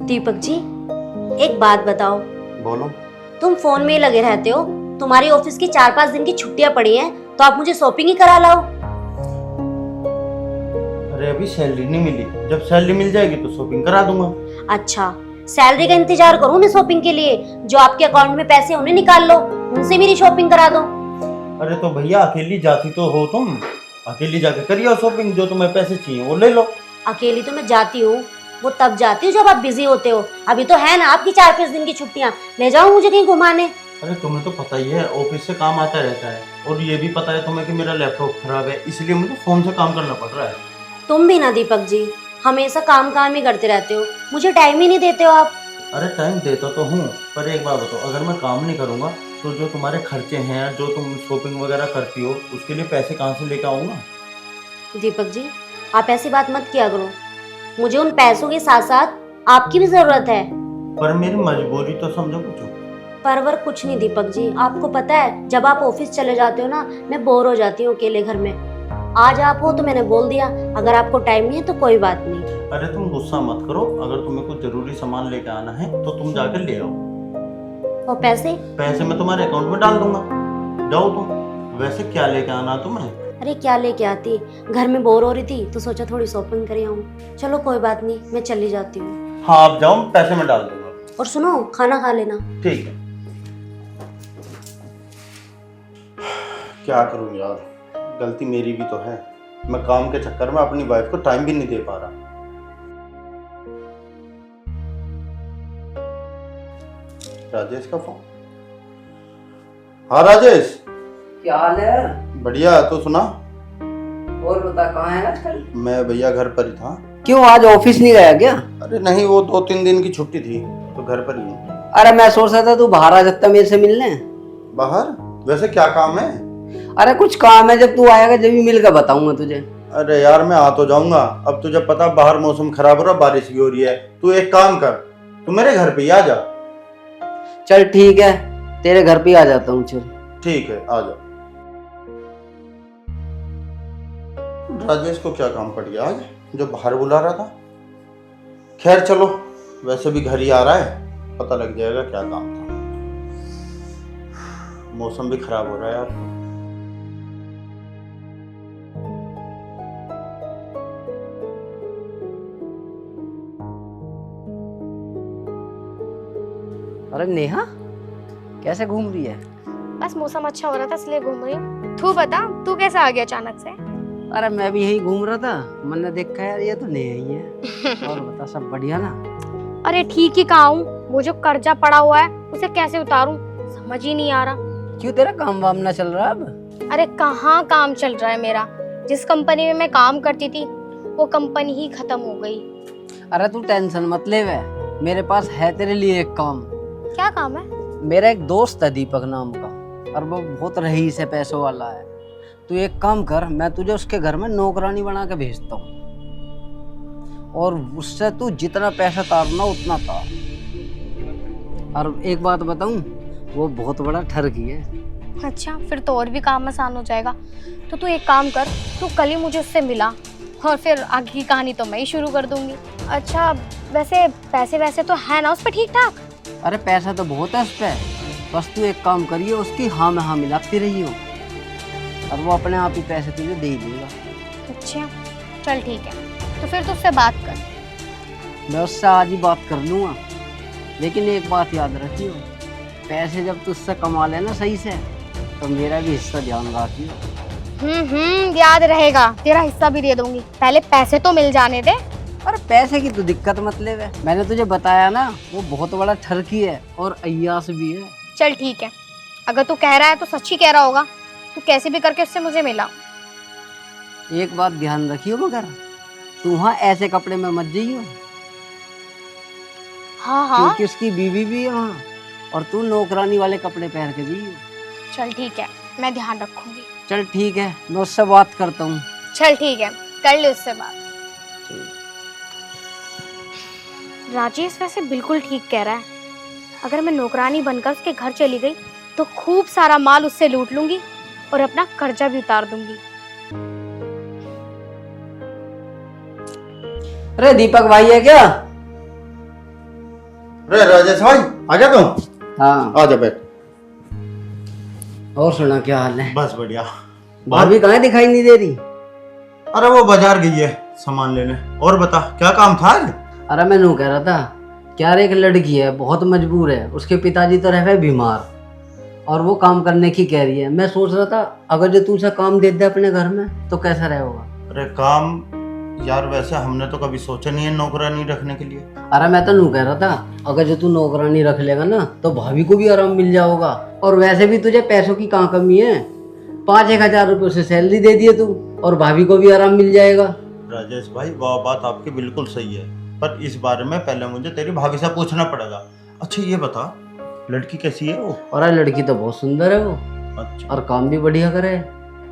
दीपक जी, एक बात बताओ। बोलो। तुम फोन में ही लगे रहते हो। तुम्हारी ऑफिस की 4-5 दिन की छुट्टियां पड़ी हैं, तो आप मुझे शॉपिंग ही करा लाओ। अरे अभी सैलरी नहीं मिली, जब सैलरी मिल जाएगी तो शॉपिंग करा दूंगा। अच्छा, सैलरी का इंतजार करूं मैं शॉपिंग के लिए? जो आपके अकाउंट में पैसे उन्हें निकाल लो, उनसे मेरी शॉपिंग करा दो। अरे तो भैया अकेली जाती तो हो तुम, अकेली जाके करिए शॉपिंग, जो तुम्हें पैसे चाहिए वो ले लो। अकेली तो मैं जाती हूँ, वो तब जाती हूँ जब आप बिजी होते हो। अभी तो है ना आपकी 4-5 दिन की छुट्टियां, ले जाओ मुझे कहीं घुमाने। अरे तुम्हें तो पता ही है ऑफिस से काम आता रहता है, और ये भी पता है तुम्हें कि मेरा लैपटॉप खराब है, इसलिए मुझे फोन से काम करना पड़ रहा है। तुम भी ना दीपक जी, हमेशा काम काम ही करते रहते हो, मुझे टाइम ही नहीं देते हो आप। अरे टाइम देता तो हूँ, पर एक बात बताओ, अगर मैं काम नहीं करूँगा तो जो तुम्हारे खर्चे हैं, जो तुम शॉपिंग वगैरह करती हो, उसके लिए पैसे कहाँ से लेकर आऊँगा? दीपक जी, आप ऐसी बात मत किया करो। मुझे उन पैसों के साथ साथ आपकी भी जरूरत है। पर मेरी मजबूरी तो समझो कुछ। परवर कुछ नहीं दीपक जी, आपको पता है जब आप ऑफिस चले जाते हो ना, मैं बोर हो जाती हूँ अकेले घर में। आज आप हो तो मैंने बोल दिया, अगर आपको टाइम नहीं है तो कोई बात नहीं। अरे तुम गुस्सा मत करो, अगर तुम्हें कुछ जरूरी सामान लेके आना है तो तुम जाकर ले आओ। और पैसे? पैसे मैं तुम्हारे अकाउंट में डाल दूंगा, जाओ तुम। वैसे क्या लेके आना तुम्हें? अरे क्या लेके आती, घर में बोर हो रही थी तो सोचा थोड़ी शॉपिंग कर आऊं। चलो कोई बात नहीं, मैं चली जाती हूँ। हाँ आप जाओ, पैसे मैं डाल दूंगा। और सुनो, खाना खा लेना। ठीक है। क्या करूं यार, गलती मेरी भी तो है, मैं काम के चक्कर में अपनी वाइफ को टाइम भी नहीं दे पा रहा। राजेश का फोन। हाँ राजेश। क्या हाल है? बढ़िया, तो सुना। और बता, कहाँ है आजकल? मैं भैया घर पर ही था। क्यों आज ऑफिस नहीं गया क्या? अरे नहीं, वो 2-3 दिन की छुट्टी थी तो घर पर ही हूँ। अरे मैं सोच रहा था तू बाहर आ जाता मेरे से मिलने। बाहर? वैसे क्या काम है? अरे कुछ काम है, जब तू आएगा जब भी मिल कर बताऊंगा तुझे। अरे यार मैं आ तो जाऊंगा, अब तुझे पता बाहर मौसम खराब हो रहा, बारिश भी हो रही है। तू एक काम कर, तू मेरे घर पे ही आ जा। चल ठीक है, तेरे घर पे आ जाता हूँ। चल ठीक है, आ जा। राजेश को क्या काम पड़ गया आज जो बाहर बुला रहा था? खैर चलो, वैसे भी घर ही आ रहा है, पता लग जाएगा क्या काम था। मौसम भी खराब हो रहा है यार। अरे नेहा, कैसे घूम रही है? बस मौसम अच्छा हो रहा था इसलिए घूम रही हूँ। तू बता, तू कैसे आ गया अचानक से? अरे मैं भी यही घूम रहा था, मैंने देखा यार ये तो नेहा ही है। और बता, सब बढ़िया ना? अरे ठीक ही कहा हूँ, वो जो कर्जा पड़ा हुआ है उसे कैसे उतारूं समझ ही नहीं आ रहा। क्यों, तेरा काम वाम ना चल रहा अब? अरे कहाँ काम चल रहा है मेरा, जिस कंपनी में मैं काम करती थी वो कंपनी ही खत्म हो गई। अरे तू टेंशन मत ले, वे मेरे पास है तेरे लिए एक काम। क्या काम है? मेरा एक दोस्त है दीपक नाम का, और वो बहुत रईस है, पैसों वाला है। तू एक काम कर, मैं तुझे उसके घर में नौकरानी बना के भेजता हूँ, और उससे तू जितना पैसा तारना उतना तार। और एक बात बताऊं, वो बहुत बड़ा ठरकी है। अच्छा, फिर तो और भी काम आसान हो जाएगा। तो तू एक काम कर, तू कल ही मुझे उससे मिला, और फिर आगे की कहानी तो मैं ही शुरू कर दूंगी। अच्छा वैसे पैसे वैसे तो है ना उस पर ठीक ठाक? अरे पैसा तो बहुत है उस पर, बस तू एक काम करिए, उसकी हाँ में हाँ मिलाती रही हो, और वो अपने आप ही पैसे तुझे दे ही देगा। अच्छा चल ठीक है, तो फिर तू उससे बात कर। मैं उससे आज ही बात कर लूँगा, लेकिन एक बात याद रखियो, पैसे जब तुझसे कमा लेना सही से, तो मेरा भी हिस्सा ध्यान रखियो। याद रहेगा, तेरा हिस्सा भी दे दूंगी, पहले पैसे तो मिल जाने दे। अरे पैसे की तो दिक्कत मत ले, मैंने तुझे बताया ना, वो बहुत बड़ा ठरकी है और अय्यास भी है। चल ठीक है, अगर तू कह रहा है तो सच्ची कह रहा होगा। तू कैसे भी करके उससे मुझे मिला। एक बात ध्यान रखियो, मगर तू वहाँ ऐसे कपड़े में मत जाइयो। हाँ हाँ क्योंकि उसकी बीवी भी है वहाँ, और तू नौकरानी वाले कपड़े पहन के जाइयो। चल ठीक है, मैं ध्यान रखूंगी। चल ठीक है, मैं उससे बात करता हूँ। चल ठीक है, कर ले उससे बात। राजेश वैसे बिल्कुल ठीक कह रहा है, अगर मैं नौकरानी बनकर उसके घर चली गई तो खूब सारा माल उससे लूट लूंगी और अपना कर्जा भी उतार दूंगी। अरे दीपक भाई है क्या? अरे राजेश भाई आ गया तुम? हाँ। आ जा बैठ। और सुना क्या हाल है? बस बढ़िया। भाभी कहाँ दिखाई नहीं दे रही? अरे वो बाजार गई है सामान लेने। और बता क्या काम था आज? अरे मैं नू कह रहा था, क्या रे एक लड़की है बहुत मजबूर है, उसके पिताजी तो रहे बीमार और वो काम करने की कह रही है। मैं सोच रहा था अगर जो तू उसे काम दे दे अपने घर में तो कैसा रहेगा? अरे काम यार वैसे हमने तो कभी सोचा नहीं है नौकरानी रखने के लिए। अरे मैं तो नू कह रहा था अगर जो तू नौकरानी रख लेगा ना तो भाभी को भी आराम मिल जाएगा। और वैसे भी तुझे पैसों की कहाँ कमी है, 5-1 हजार रुपये उसे सैलरी दे दिए तू और भाभी को भी आराम मिल जाएगा। राजेश भाई वह बात आपकी बिल्कुल सही है, पर इस बारे में पहले मुझे तेरी भाभी से पूछना पड़ेगा। अच्छा ये बता लड़की कैसी है वो? और लड़की तो बहुत सुंदर है वो, अच्छा और काम भी बढ़िया करे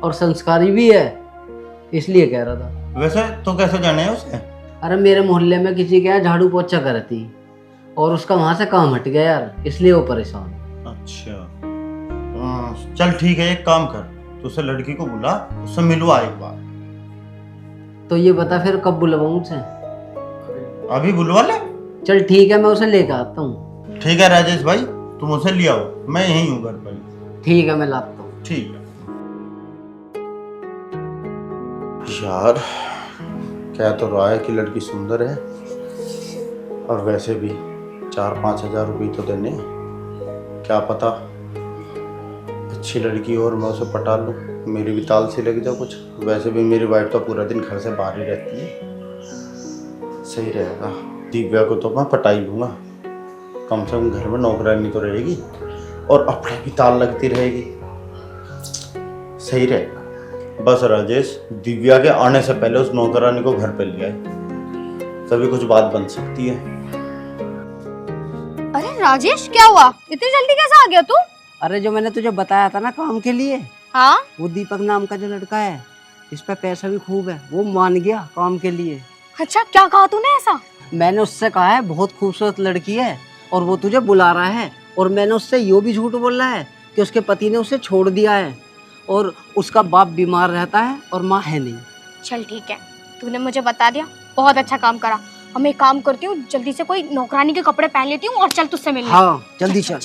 और संस्कारी भी है, इसलिए कह रहा था। वैसे तो कैसे जाने है उसे? अरे मेरे मोहल्ले में किसी के यहाँ झाड़ू पोछा करती और उसका वहां से काम हट गया यार, इसलिए वो परेशान। अच्छा चल ठीक है, एक काम कर तू उसे लड़की को बुला, उससे मिलवा एक बार। तो ये बता फिर कब बुलवाऊं उसे? अभी बुलवा ले। चल ठीक है, मैं उसे लेकर आता हूँ। ठीक है राजेश भाई तुम उसे ले आओ, मैं यहीं हूँ घर पर। ठीक है मैं लाता हूँ। ठीक है। यार कह तो रहा है कि लड़की सुंदर है और वैसे भी 4-5 हजार रुपये तो देने, क्या पता अच्छी लड़की और मैं उसे पटा लूँ, मेरी भी ताल सी लग जाए कुछ। वैसे भी मेरी वाइफ तो पूरा दिन घर से बाहर ही रहती है, सही रहेगा। दिव्या को तो मैं पटा ही लूँगा, कम से कम घर में नौकरानी तो रहेगी और अपने भी ताल लगती रहेगी, सही रहेगा। बस राजेश दिव्या के आने से पहले उस नौकरानी को घर पे ले आए, तभी कुछ बात बन सकती है। अरे राजेश क्या हुआ, इतनी जल्दी कैसे आ गया तू? अरे जो मैंने तुझे बताया था ना काम के लिए, हाँ वो दीपक नाम का जो लड़का है, इस पे पैसा भी खूब है, वो मान गया काम के लिए। अच्छा क्या कहा तूने ऐसा? मैंने उससे कहा है बहुत खूबसूरत लड़की है और वो तुझे बुला रहा है, और मैंने उससे यो भी झूठ बोला है कि उसके पति ने उसे छोड़ दिया है और उसका बाप बीमार रहता है और माँ है नहीं। चल ठीक है, तूने मुझे बता दिया, बहुत अच्छा काम करा। अब मैं एक काम करती हूँ, जल्दी से कोई नौकरानी के कपड़े पहन लेती हूँ और चल तुझसे मिलने। हाँ जल्दी चल।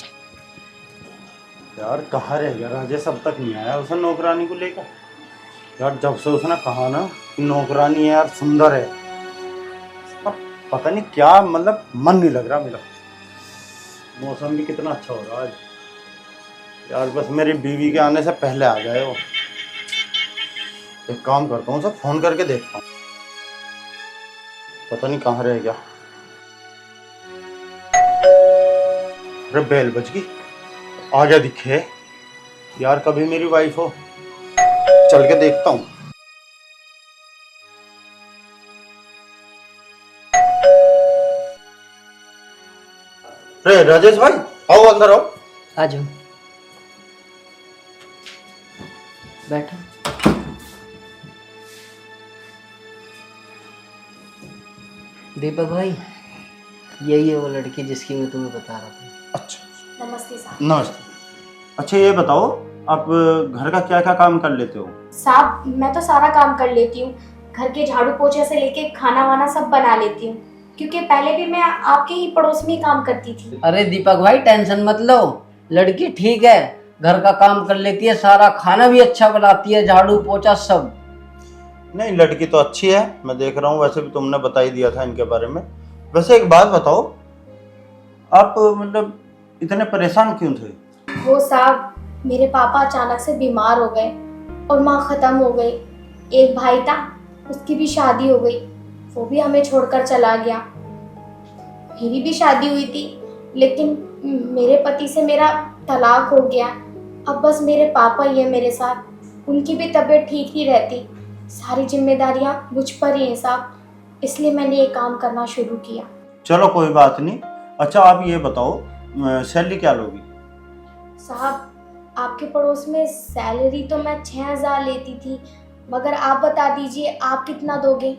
यार कहाँ रह गया राजेश, अब तक नहीं आया उसे नौकरानी को लेकर। यार जब से उसने कहा ना कि नौकरानी है यार सुंदर है, पर पता नहीं क्या मतलब मन नहीं लग रहा मेरा। मौसम भी कितना अच्छा हो रहा है आज यार, बस मेरी बीवी के आने से पहले आ जाए वो। एक काम करता हूँ, उसे फोन करके देखता हूँ, पता नहीं कहाँ रह गया। अरे बेल बज गई, आ गया दिखे यार, कभी मेरी वाइफ हो। चल के देखता हूँ। अरे राजेश भाई आओ अंदर आओ। आ जाओ बैठो। दीपक भाई यही है वो लड़की जिसकी मैं तुम्हें बता रहा था। अच्छा नमस्ते साहब। नमस्ते। अच्छा ये बताओ आप घर का क्या क्या काम कर लेते हो? साहब मैं तो सारा काम कर लेती हूँ, घर के झाड़ू पोछे से लेके खाना वाना सब बना लेती हूँ, क्योंकि पहले भी मैं आपके ही पड़ोस में ही काम करती थी। अरे दीपक भाई टेंशन मत लो, लड़की ठीक है, घर का काम कर लेती है, सारा खाना भी अच्छा बनाती है, झाड़ू पोछा सब। नहीं लड़की तो अच्छी है, मैं देख रहा हूँ, वैसे भी तुमने बता ही दिया था इनके बारे में। वैसे एक बात बताओ, आप मतलब इतने परेशान क्यों थे? वो साहब मेरे पापा अचानक से बीमार हो गए और माँ खत्म हो गई। एक भाई था, उसकी भी शादी हो गई, वो भी हमें छोड़कर चला गया। मेरी भी शादी हुई थी, लेकिन मेरे पति से मेरा तलाक हो गया। अब बस मेरे पापा ही है मेरे साथ, उनकी भी तबीयत ठीक नहीं रहती, सारी जिम्मेदारियां मुझ पर ही हैं साहब, इसलिए मैंने ये काम करना शुरू किया। चलो कोई बात नहीं। अच्छा आप ये बताओ सैलरी क्या लोगी? साहब आपके पड़ोस में सैलरी तो मैं 6,000 लेती थी, मगर आप बता दीजिए आप कितना दोगे?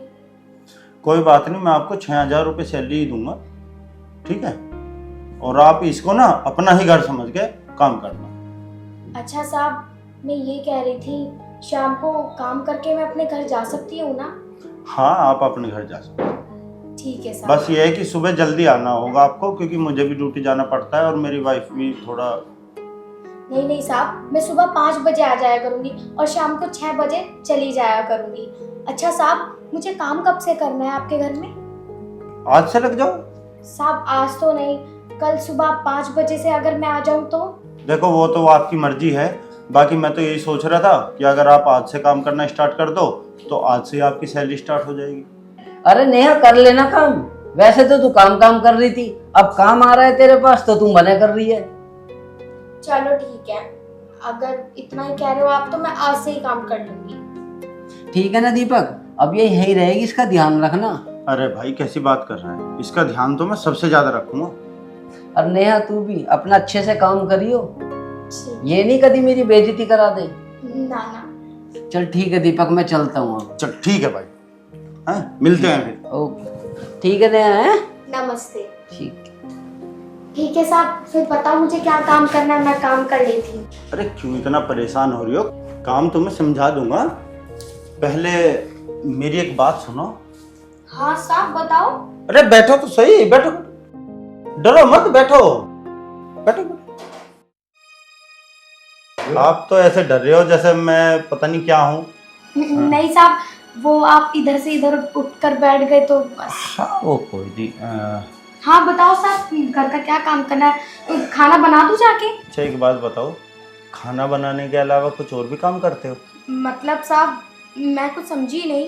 कोई बात नहीं, मैं आपको 6,000 रुपये सैलरी ही दूंगा, ठीक है? और आप इसको ना अपना ही घर समझ के काम करना। अच्छा साहब मैं ये कह रही थी, शाम को काम करके मैं अपने घर जा सकती हूँ ना? हाँ आप अपने घर जा सकते हो। ठीक है साहब। बस ये है कि सुबह जल्दी आना होगा आपको, क्योंकि मुझे भी ड्यूटी जाना पड़ता है और मेरी वाइफ भी थोड़ा। नहीं नहीं साहब, मैं सुबह 5 बजे आ जाया करूंगी और शाम को 6 बजे चली जाया करूंगी। अच्छा साहब, मुझे काम कब से करना है आपके घर में? आज से लग जाओ। साहब आज तो नहीं, कल सुबह 5 बजे से अगर मैं आ जाऊं तो? देखो वो तो आपकी मर्जी है, बाकी मैं तो यही सोच रहा था कि अगर आप आज से काम करना स्टार्ट कर दो तो आज से आपकी सैलरी स्टार्ट हो जाएगी। अरे नेहा कर लेना काम। वैसे तो तू काम कर रही थी, अब काम आ रहा है तेरे पास तो तू मना कर रही है। चलो ठीक है, अगर इतना ही कह रहे हो आप तो मैं आज से ही काम कर लूंगी। ठीक है ना दीपक, अब ये यही रहेगी, इसका ध्यान रखना। अरे भाई कैसी बात कर रहे हैं, इसका ध्यान तो मैं सबसे ज्यादा रखूंगा। और नेहा तू भी अपना अच्छे से काम करियो, ठीक। ये नहीं कभी मेरी बेइज्जती करा दे। ना ना। चल ठीक है दीपक, मैं चलता हूँ अब। चल ठीक है भाई, हैं मिलते हैं फिर। ओके ठीक है नेहा, है नमस्ते। ठीक। ठीक है साहब, फिर बताओ मुझे क्या काम करना है, मैं काम कर लेती हूँ। अरे क्यों इतना परेशान हो रही हो, काम तो मैं समझा दूंगा। पहले मेरी एक बात सुनो। हाँ साहब बताओ। अरे बैठो तो सही, बैठो, डरो मत, बैठो बैठो बैठो। आप तो ऐसे डर रहे हो जैसे मैं पता नहीं क्या हूँ। नहीं साहब, वो आप इधर से इधर उठकर बैठ गए तो बस। हाँ वो कोई नहीं। हाँ बताओ साहब, घर का क्या काम करना है, खाना बना दूं जाके? अच्छा एक बात बताओ, खाना बनाने के अलावा कुछ और भी काम करते हो? मतलब साहब मैं कुछ समझी नहीं,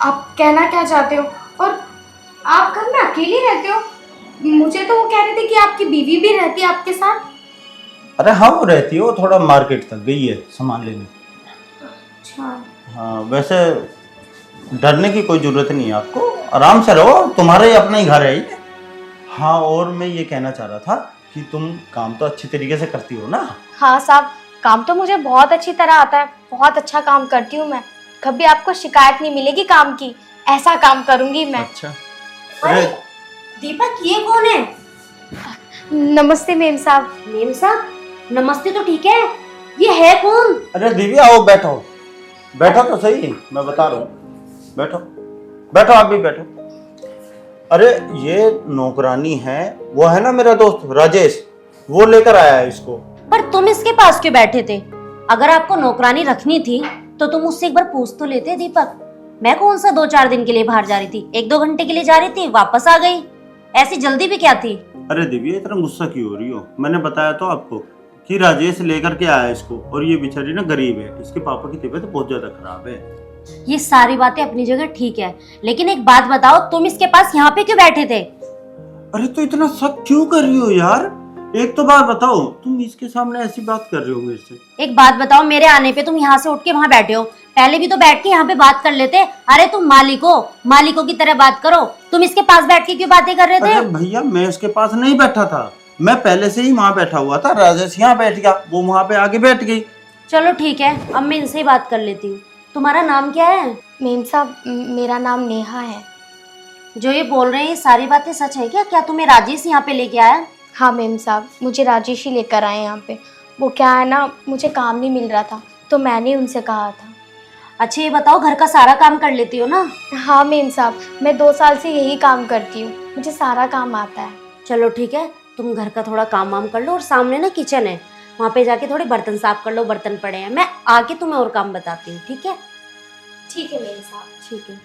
आप कहना क्या चाहते हो? और आप घर में अकेले रहते हो? मुझे तो वो कह रहे थे कि आपकी बीवी भी रहती है आपके साथ। अरे हाँ वो रहती है, वो थोड़ा मार्केट तक गई है सामान लेने। अच्छा। हाँ वैसे डरने की कोई जरूरत नहीं है आपको, आराम से रहो, तुम्हारा ही अपना ही घर है ये। हाँ और मैं ये कहना चाह रहा था कि तुम काम तो अच्छी तरीके से करती हो ना? हाँ साहब, काम तो मुझे बहुत अच्छी तरह आता है, बहुत अच्छा काम करती हूँ मैं। कभी आपको शिकायत नहीं मिलेगी काम की, ऐसा काम करूंगी मैं। अच्छा। अरे दीपक, ये कौन है? नमस्ते मेम साहब। मेम साहब नमस्ते तो ठीक है, ये है कौन? अरे दीदी आओ बैठो, बैठो तो सही, मैं बता रहा हूँ, बैठो बैठो, आप भी बैठो। अरे ये नौकरानी है, वो है ना मेरा दोस्त राजेश, वो लेकर आया है इसको। पर तुम इसके पास क्यों बैठे थे? अगर आपको नौकरानी रखनी थी तो तुम मुझसे एक बार पूछ तो लेते दीपक। मैं कौन सा 2-4 दिन के लिए बाहर जा रही थी, 1-2 घंटे के लिए जा रही थी, वापस आ गई। ऐसी जल्दी भी क्या थी? अरे दिव्या इतना गुस्सा क्यों हो रही हो, मैंने बताया तो आपको कि राजेश लेकर के आया है इसको, और ये बेचारी ना गरीब है, इसके पापा की तबीयत बहुत ज्यादा खराब है। ये सारी बातें अपनी जगह ठीक है, लेकिन एक बात बताओ, तुम इसके पास यहाँ पे क्यों बैठे थे? अरे तो इतना शक क्यों कर रही हो यार, एक तो बात बताओ, तुम इसके सामने ऐसी बात कर रहे हो मेरे से। एक बात बताओ, मेरे आने पे तुम यहाँ से उठ के वहाँ बैठे हो, पहले भी तो बैठ के यहाँ पे बात कर लेते। अरे तुम मालिकों की तरह बात करो, तुम इसके पास बैठ के क्यों बातें कर रहे थे? अरे भैया मैं इसके पास नहीं बैठा था, मैं पहले से ही वहाँ बैठा हुआ था, राजेश यहाँ बैठ गया, वो वहाँ पे आके बैठ गई। चलो ठीक है, अब मैं इनसे ही बात कर लेती हूँ। तुम्हारा नाम क्या है? मेम साहब मेरा नाम नेहा है। जो ये बोल रहे हैं ये सारी बातें सच है क्या? क्या तुम्हें राजेश यहाँ पे लेके आया? हाँ मेम साहब, मुझे राजेश ही लेकर आए यहाँ पे। वो क्या है ना, मुझे काम नहीं मिल रहा था तो मैंने उनसे कहा था। अच्छा ये बताओ, घर का सारा काम कर लेती हो ना? हाँ मेम साहब, मैं 2 साल से यही काम करती हूँ, मुझे सारा काम आता है। चलो ठीक है, तुम घर का थोड़ा काम वाम कर लो, और सामने ना किचन है, वहाँ पे जाके थोड़े बर्तन साफ कर लो, बर्तन पड़े हैं, मैं आके तुम्हें और काम बताती हूँ, ठीक है? ठीक है मेम साहब। ठीक है।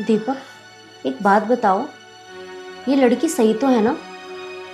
दीपक एक बात बताओ, ये लड़की सही तो है ना?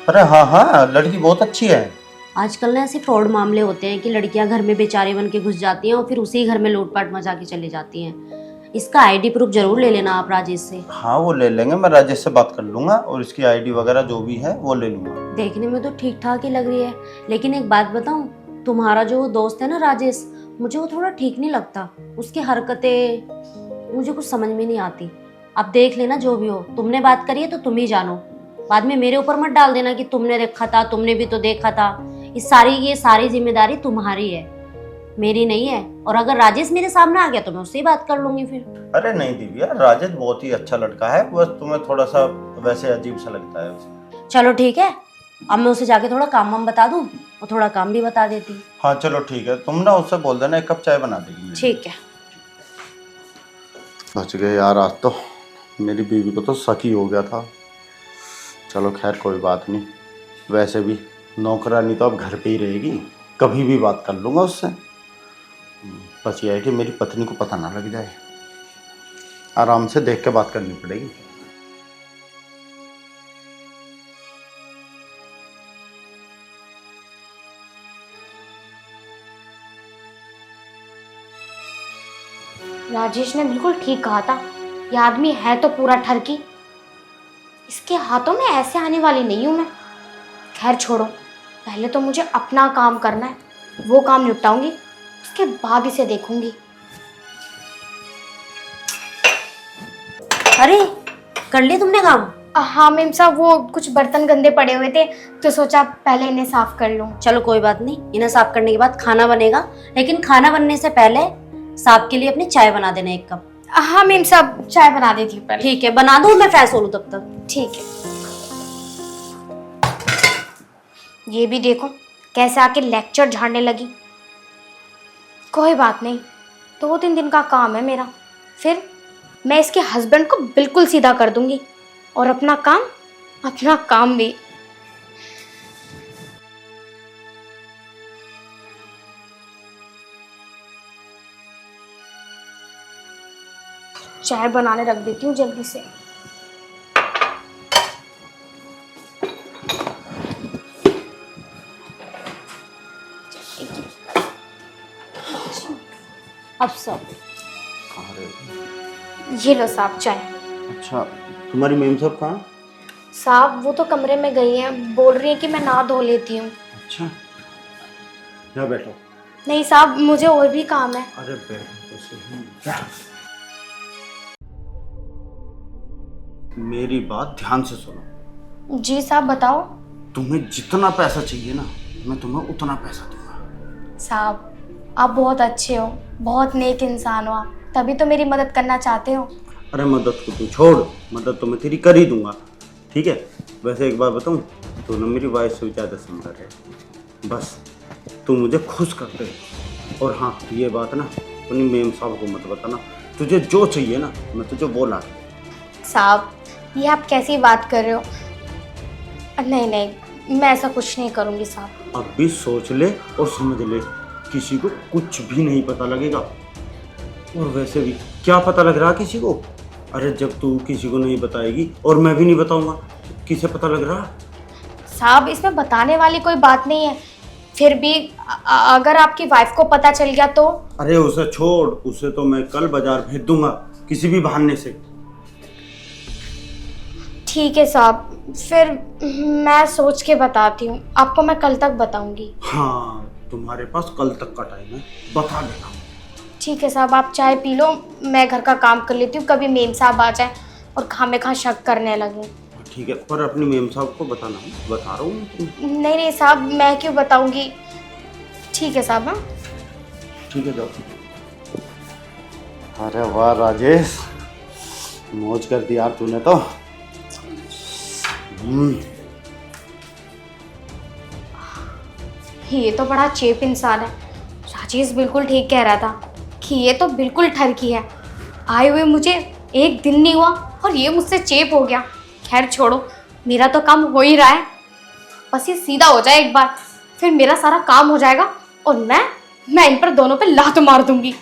अरे हाँ हाँ लड़की बहुत अच्छी है। आजकल ना ऐसे फ्रॉड मामले होते हैं कि लड़कियां घर में बेचारे बन के घुस जाती हैं और फिर उसी घर में लूटपाट मचा के चली जाती हैं। इसका आईडी प्रूफ जरूर ले लेना आप राजेश से। हाँ वो ले लेंगे, मैं राजेश से बात कर लूंगा और इसकी आईडी वगैरह जो भी है वो ले लूंगा। देखने में तो ठीक ठाक ही लग रही है, लेकिन एक बात बताऊं, तुम्हारा जो दोस्त है ना राजेश, मुझे वो थोड़ा ठीक नहीं लगता। उसकी हरकतें मुझे कुछ समझ में नहीं आती। अब देख लेना जो भी हो, तुमने बात करी है तो तुम ही जानो, बाद में मेरे ऊपर मत डाल देना कि तुमने देखा था, तुमने भी तो देखा था। ये सारी जिम्मेदारी तुम्हारी है, मेरी नहीं है। और अगर राजेश मेरे सामने आ गया तो मैं उससे ही बात कर लूंगी फिर। अरे नहीं दिव्या, राजेश बहुत ही अच्छा लड़का है, बस तुम्हें थोड़ा सा वैसे अजीब सा लगता है उसे। चलो ठीक है, अब मैं उसे जाके थोड़ा काम वाम बता दूं और थोड़ा काम भी बता देती। हाँ चलो ठीक है, तुम ना उससे बोल देना 1 कप चाय बना देगी। ठीक है। बच गए यार, आज तो मेरी बीवी को तो शक ही हो गया था। चलो खैर कोई बात नहीं, वैसे भी नौकरानी तो अब घर पे ही रहेगी, कभी भी बात कर लूँगा उससे। बस ये है कि मेरी पत्नी को पता ना लग जाए, आराम से देख के बात करनी पड़ेगी। राजेश ने बिल्कुल ठीक कहा था, यह आदमी है तो पूरा ठरकी। इसके हाथों में ऐसे आने वाली नहीं हूं मैं। खैर छोड़ो, पहले तो मुझे अपना काम करना है, वो काम निपटाऊंगी, उसके बाद इसे देखूंगी। अरे कर लिया तुमने काम? हाँ मेम साहब, वो कुछ बर्तन गंदे पड़े हुए थे तो सोचा पहले इन्हें साफ कर लूं। चलो कोई बात नहीं, इन्हें साफ करने के बाद खाना बनेगा, लेकिन खाना बनने से पहले साहब के लिए अपनी चाय बना देना 1 कप। हाँ मेम साहब, चाय बना देती हूँ पहले। ठीक है, बना दो, मैं फ्रेश हो लूं तब तक। ठीक है। ये भी देखो कैसे आके लेक्चर झाड़ने लगी। कोई बात नहीं, 2-3 दिन का काम है मेरा, फिर मैं इसके हस्बैंड को बिल्कुल सीधा कर दूंगी और अपना काम भी। चाय बनाने रख देती हूँ जल्दी से। अब सब ये लो साहब चाय। अच्छा, तुम्हारी मेम साहब कहाँ? साहब वो तो कमरे में गई हैं, बोल रही हैं कि मैं नहा धो लेती हूँ। अच्छा, यहाँ बैठो। नहीं साहब, मुझे और भी काम है। अरे बैठो तो सही। क्या? मेरी बात ध्यान से सुनो। जी साहब बताओ। तुम्हें जितना पैसा चाहिए ना, मैं तुम्हें उतना पैसा दूंगा। साहब आप बहुत अच्छे हो, बहुत नेक इंसान हो आप, तभी तो मेरी मदद करना चाहते हो। अरे मदद को तू छोड़, मदद तो मैं तेरी कर ही दूंगा, ठीक है। वैसे एक बात बताऊं, तू ना मेरी वाइफ से भी ज़्यादा सुंदर है, बस तू मुझे खुश कर दे। और हाँ, ये बात ना अपनी मेम साहब को मत बताना, तुझे जो चाहिए ना मैं तुझे वो ला दूं। साहब ये आप कैसी बात कर रहे हो? नहीं नहीं, मैं ऐसा कुछ नहीं करूँगी साहब। अब भी सोच ले और समझ ले, किसी को कुछ भी नहीं पता लगेगा। और वैसे भी क्या पता लग रहा किसी को? अरे जब तू किसी को नहीं बताएगी और मैं भी नहीं बताऊंगा, किसे पता लग रहा? साहब इसमें बताने वाली कोई बात नहीं है, फिर भी अगर आपकी वाइफ को पता चल गया तो? अरे उसे छोड़, उसे तो मैं कल बाजार भेज दूंगा किसी भी बहाने से। ठीक है साहब, फिर मैं सोच के बताती हूँ आपको, मैं कल तक बताऊंगी। हाँ, तुम्हारे पास कल तक का टाइम है, बता देना। ठीक है साहब, आप चाय पी लो, मैं घर का काम कर लेती हूँ, कभी मेम साहब आ जाए और खामे शक करने लगे। ठीक है, पर अपनी मेम साहब को बताना, बता रहा हूँ। नहीं नहीं साहब, मैं क्यों बताऊंगी। ठीक है साहब। हाँ ठीक है, जाओ। अरे वाह राजेश, मौज कर दी यार तूने तो। ये तो बड़ा चेप इंसान है। राजेश बिल्कुल ठीक कह रहा था कि ये तो बिल्कुल ठरकी है। आए हुए मुझे 1 दिन नहीं हुआ और ये मुझसे चेप हो गया। खैर छोड़ो, मेरा तो काम हो ही रहा है, बस ये सीधा हो जाए एक बार, फिर मेरा सारा काम हो जाएगा और मैं इन पर दोनों पे लात मार दूंगी।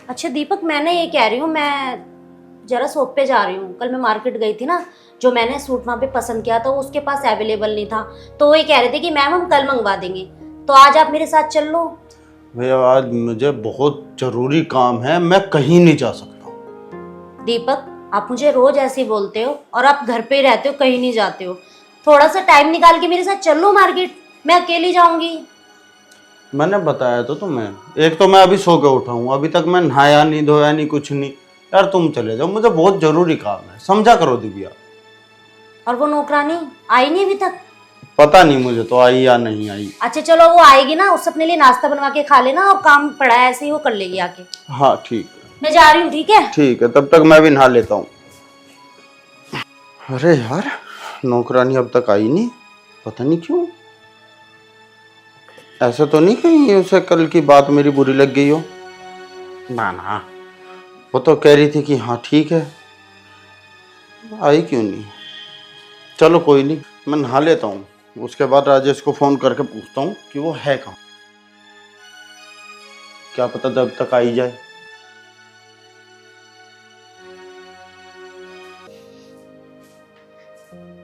अच्छा दीपक, मैं ना ये कह रही हूँ, मैं जरा शॉप पे जा रही हूँ। कल मैं मार्केट गई थी ना, जो मैंने सूट वहाँ पे पसंद किया था वो उसके पास अवेलेबल नहीं था, तो वो ये कह रहे थे कि मैम हम कल मंगवा देंगे, तो आज आप मेरे साथ चल लो। भैया आज मुझे बहुत जरूरी काम है, मैं कहीं नहीं जा सकता। दीपक, आप मुझे रोज ऐसे ही बोलते हो और आप घर पे ही रहते हो, कहीं नहीं जाते हो। थोड़ा सा टाइम निकाल के मेरे साथ चल लो मार्केट, मैं अकेली जाऊंगी। मैंने बताया तो तुम्हें, एक तो मैं अभी सो के उठा हूँ, अभी तक मैं नहाया नहीं, धोया नहीं, कुछ नहीं। यार तुम चले जाओ, मुझे बहुत जरूरी काम है, समझा करो दिव्या। और वो नौकरानी आई नहीं अभी तक? पता नहीं मुझे तो आई या नहीं आई। अच्छा चलो, वो आएगी ना, उससे अपने लिए नाश्ता बनवा के खा लेना, और काम पड़ा है ऐसे ही वो कर लेगी आके। हाँ ठीक है, मैं जा रही हूँ। ठीक है, ठीक है, तब तक मैं भी नहा लेता हूँ। अरे यार, नौकरानी अब तक आई नहीं, पता नहीं क्यों। ऐसा तो नहीं कहीं उसे कल की बात मेरी बुरी लग गई हो? ना ना, वो तो कह रही थी कि हाँ ठीक है, आई क्यों नहीं? चलो कोई नहीं, मैं नहा लेता हूँ, उसके बाद राजेश को फ़ोन करके पूछता हूँ कि वो है कहाँ। क्या पता जब तक आई जाए।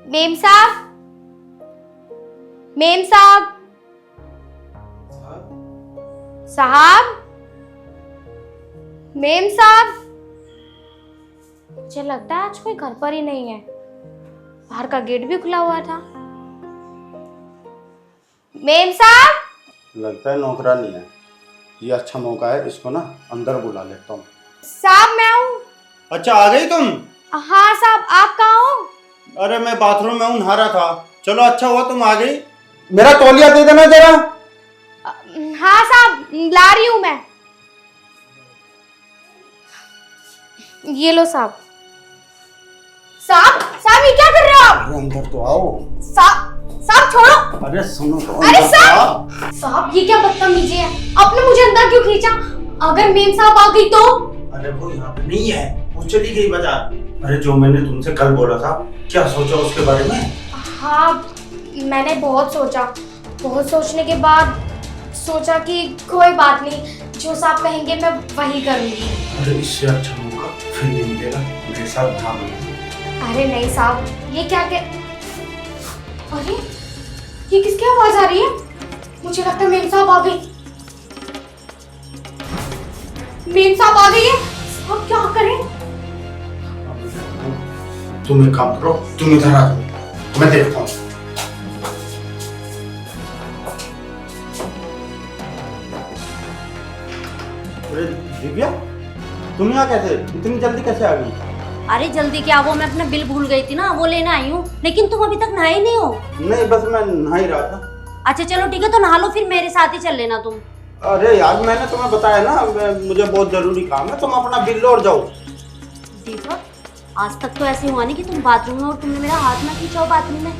मेम साहब, मेम साहब, साहब, मेम साहब। मुझे लगता है आज कोई घर पर ही नहीं है, बाहर का गेट भी खुला हुआ था। मेम साहब, लगता है नौकरानी है। ये अच्छा मौका है, इसको ना अंदर बुला लेता हूँ। साहब मैं हूँ। अच्छा आ गई तुम? हाँ साहब, आप कहाँ हो? अरे मैं बाथरूम में हूँ, नहा रहा था। चलो अच्छा हुआ तुम आ गई। मेरा तौलिया दे देना जरा। हाँ साहब, ला रही हूँ मैं। ये लो साहब। साहब, साहब ये क्या कर रहे हो आप? अरे अंदर तो आओ। साहब, साहब छोड़ो। अरे सुनो तो, अरे अंदर तो साहब! आओ। साहब ये क्या बदतमीजी है, आपने मुझे अंदर क्यों खींचा? अगर मेम साहब आ गई तो? अरे वो यहाँ पे नहीं है, वो चली गई बाजार। अरे जो मैंने तुमसे कल बोला था, क्या सोचा उसके बारे में? हाँ, मैंने बहुत सोचा, बहुत सोचने के बाद सोचा कि कोई बात नहीं, जो साहब कहेंगे मैं वही करूँगी। अरे इससे अच्छा मौका फिर नहीं मिलेगा, मेरे साथ भाग लो। अरे नहीं साहब, ये क्या अरे ये किसकी आवाज आ रही है? मुझे लगता है मेम साहब आ गई। मेम साहब आ गई है। अब क्या करें? तुम एक काम करो, तुम इधर आ जाओ, मैं देखता हूँ। अरे दिव्या, तुम यहाँ कैसे? इतनी जल्दी कैसे आ गई? अरे जल्दी क्या, वो मैं अपना बिल भूल गई थी ना, वो लेने आई हूँ। लेकिन तुम अभी तक नहाए नहीं हो? नहीं बस मैं नहा ही रहा था। अच्छा चलो ठीक है, तो नहा लो, फिर मेरे साथ ही चल लेना तुम। अरे यार मैंने तुम्हें बताया ना, मुझे बहुत जरूरी काम है, तुम अपना बिल लो और जाओ। दीपक, आज तक तो ऐसे हुआ नहीं कि तुम बाथरूम में और तुमने मेरा हाथ ना खींचा हो बाथरूम में।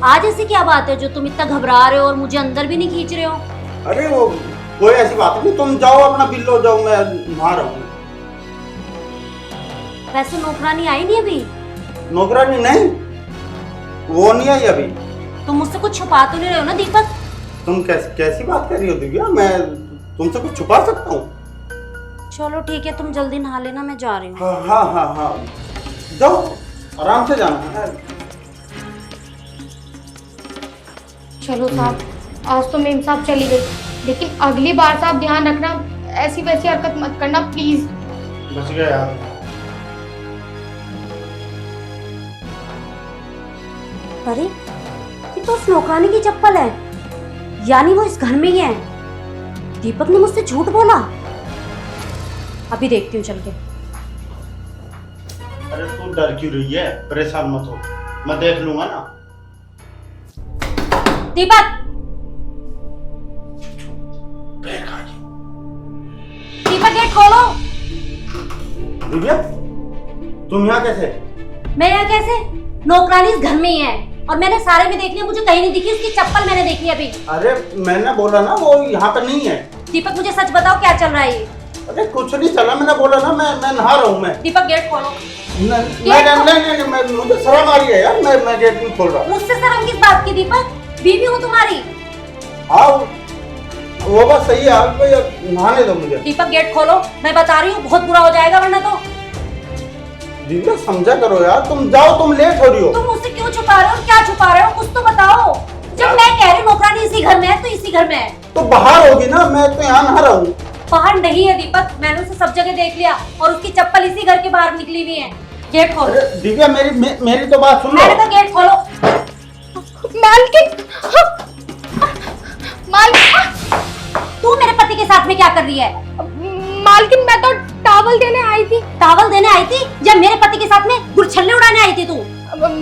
आज ऐसी क्या बात है जो तुम इतना घबरा रहे हो और मुझे अंदर भी नहीं खींच रहे हो? अरे वो कोई ऐसी बात नहीं, तुम जाओ अपना बिल लो, जाओ, मैं नहा रहा हूँ। वैसे नौकरानी आई नहीं अभी? नौकरानी नहीं, वो नहीं आई अभी। तुम मुझसे कुछ छुपा तो नहीं रहे हो ना दीपक? तुम कैसी बात कर रही हो दिव्या? मैं तुमसे कुछ छुपा सकता हूँ? चलो ठीक है, तुम जल्दी नहा लेना, मैं जा रही हूँ। हाँ हाँ हाँ हाँ, जाओ आराम से जाना है। चलो साहब, आज तो मेम साहब चली गई, लेकिन अगली बार साहब ध्यान रखना, ऐसी वैसी हरकत मत करना प्लीज। बच गया यार। अरे ये तो उस नौकरानी की चप्पल है, यानी वो इस घर में ही है। दीपक ने मुझसे झूठ बोला। अभी देखती हूँ चल के। अरे तू डर क्यों रही है? परेशान मत हो, मैं देख लूंगा ना। दीपक, दीपक गेट खोलो। दिव्या, तुम यहाँ कैसे? मैं यहाँ कैसे? नौकरानी इस घर में ही है और मैंने सारे में देख लिया, मुझे कहीं नहीं दिखी। उसकी चप्पल मैंने देखी अभी। अरे मैंने बोला ना वो यहाँ पे नहीं है। दीपक मुझे सच बताओ, क्या चल रहा है ये? अरे कुछ नहीं चला, मैंने बोला ना, मैं नहा रहा हूँ। मैं दीपक गेट खोलो। नहीं, मुझे शर्म आ रही है यार, मैं गेट नहीं खोल रहा। मुझसे शर्म किस बात की दीपक? बीवी हूँ तुम्हारी। हाँ वो बात सही है, आप नहाने दो मुझे। दीपक गेट खोलो, मैं बता रही हूँ, बहुत बुरा हो जाएगा वरना तो। दिव्या समझा करो यार, तुम जाओ, तुम लेट हो रही हो। तुम मुझसे क्यों छुपा रहे हो? क्या छुपा रहे हो? कुछ तो बताओ। जब मैं कह रही हूँ नौकरानी इसी घर में है, तो इसी घर में है। तो बाहर होगी ना, मैं तो यहाँ नहा रहा हूँ। बाहर नहीं है दीपक, मैंने उसे सब जगह देख लिया और उसकी चप्पल इसी घर के बाहर निकली हुई है। गेट खोलो। अरे दिव्या मेरी तो बात सुन लो। मैंने कहा गेट खोलो। मालकिन, मालकिन, तू मेरे पति के साथ में क्या कर रही है? मालकिन मैं तो टावल देने आई थी। टावल देने आई थी या मेरे पति के साथ में गुरछल्ले उड़ाने आई थी तू?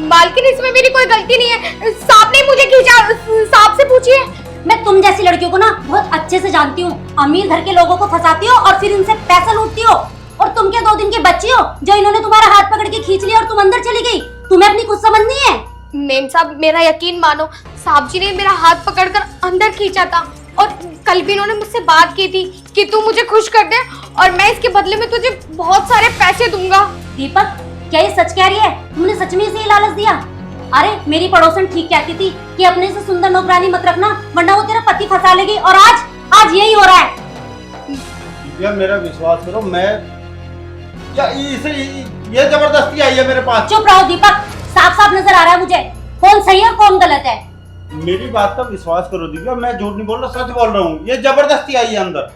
मालकिन इसमें मेरी कोई गलती नहीं है, सांप ने मुझे खींचा, सांप से पूछिए। मैं तुम जैसी लड़कियों को ना बहुत अच्छे से जानती हूँ। अमीर घर के लोगों को फंसाती हो और फिर उनसे पैसा लूटती हो। और तुम क्या 2 दिन की बच्ची हो जो इन्होंने तुम्हारा हाथ पकड़ के खींच लिया और तुम अंदर चली गई? तुम्हें अपनी कुछ समझ नहीं है? मेम साहब मेरा यकीन मानो, साहब जी ने मेरा हाथ पकड़कर अंदर खींचा था और कल भी इन्होंने मुझसे बात की थी कि तू मुझे खुश कर दे और मैं इसके बदले में तुझे बहुत सारे पैसे दूंगा। दीपक, क्या ये सच कह रही है? तुमने सच में इसे ये लालच दिया? अरे मेरी पड़ोसन ठीक कहती थी कि अपने से सुंदर नौकरानी मत रखना वरना वो तेरा पति फंसा लेगी, और आज यही हो रहा है। दिव्या मेरा विश्वास करो, मैं या इसे ये जबरदस्ती आई है मेरे पास। चुप रहो दीपक, साफ साफ नजर आ रहा है मुझे कौन सही है और कौन गलत है। मेरी बात का विश्वास करो दिव्या, मैं झूठ नहीं बोल रहा, सच बोल रहा हूँ। ये जबरदस्ती आई है अंदर।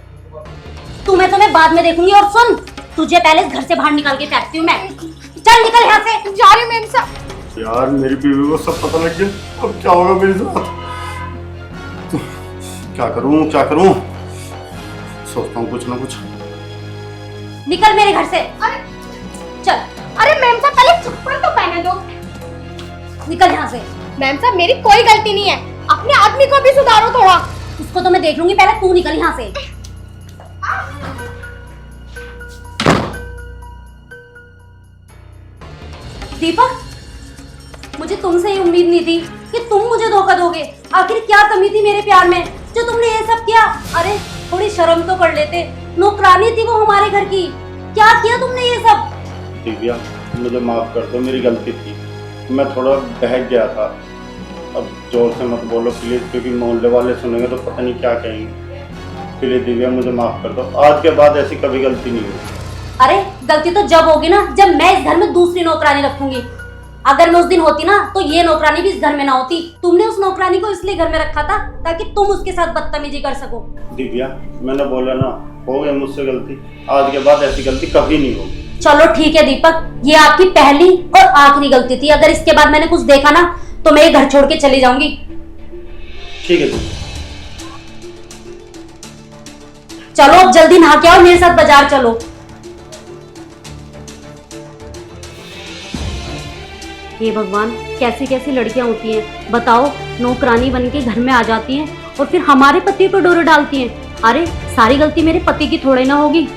मैं तुम्हें बाद में देखूंगी। और सुन, तुझे पहले इस घर से बाहर निकाल के फेंकती हूँ मैं। चल निकल यहाँ से। जा रही हूँ मेम साहब। यार मेरी बीवी को सब पता लग गया, अब क्या होगा मेरे साथ? क्या करूँ? सोचता हूँ कुछ ना कुछ। निकल मेरे घर से। अरे चल। अरे मेम साहब पहले चप्पल तो पहने दो। निकल यहाँ से। मैम साहब मेरी कोई गलती नहीं है, अपने आदमी को भी सुधारो थोड़ा। उसको तो मैं देख लूंगी, पहले तू निकल यहाँ से। दीपक, मुझे तुमसे ये उम्मीद नहीं थी कि तुम मुझे धोखा दोगे। आखिर क्या कमी थी मेरे प्यार में जो तुमने ये सब किया? अरे थोड़ी शर्म तो कर लेते, नौकरानी थी वो हमारे घर की, क्या किया तुमने ये सब? दिव्या मुझे माफ कर दो, मेरी गलती थी, मैं थोड़ा बहक गया था। अब जोर से मत बोलो प्लीज, क्योंकि मोहल्ले वाले सुनेंगे तो पता नहीं क्या कहेंगे। प्लीज दिव्या मुझे माफ कर दो, आज के बाद ऐसी कभी गलती नहीं होगी। अरे गलती तो जब होगी ना जब मैं इस घर में दूसरी नौकरानी रखूंगी। अगर मैं उस दिन होती ना तो ये नौकरानी भी इस घर में ना होती। तुमने उस नौकरानी को इसलिए घर में रखा था ताकि तुम उसके साथ बदतमीजी कर सको। दिव्या मैंने बोला ना, हो गई मुझसे गलती, आज के बाद ऐसी गलती कभी नहीं होगी। चलो ठीक है दीपक, ये आपकी पहली और आखिरी गलती थी। अगर इसके बाद मैंने कुछ देखा ना तो मैं ये घर छोड़ के चली जाऊंगी। ठीक है दिव्या। चलो अब जल्दी नहा के आओ, मेरे साथ बाजार चलो। हे भगवान, कैसी कैसी लड़कियां होती हैं बताओ, नौकरानी बन के घर में आ जाती हैं और फिर हमारे पति पर डोरे डालती हैं। अरे सारी गलती मेरे पति की थोड़े ना होगी,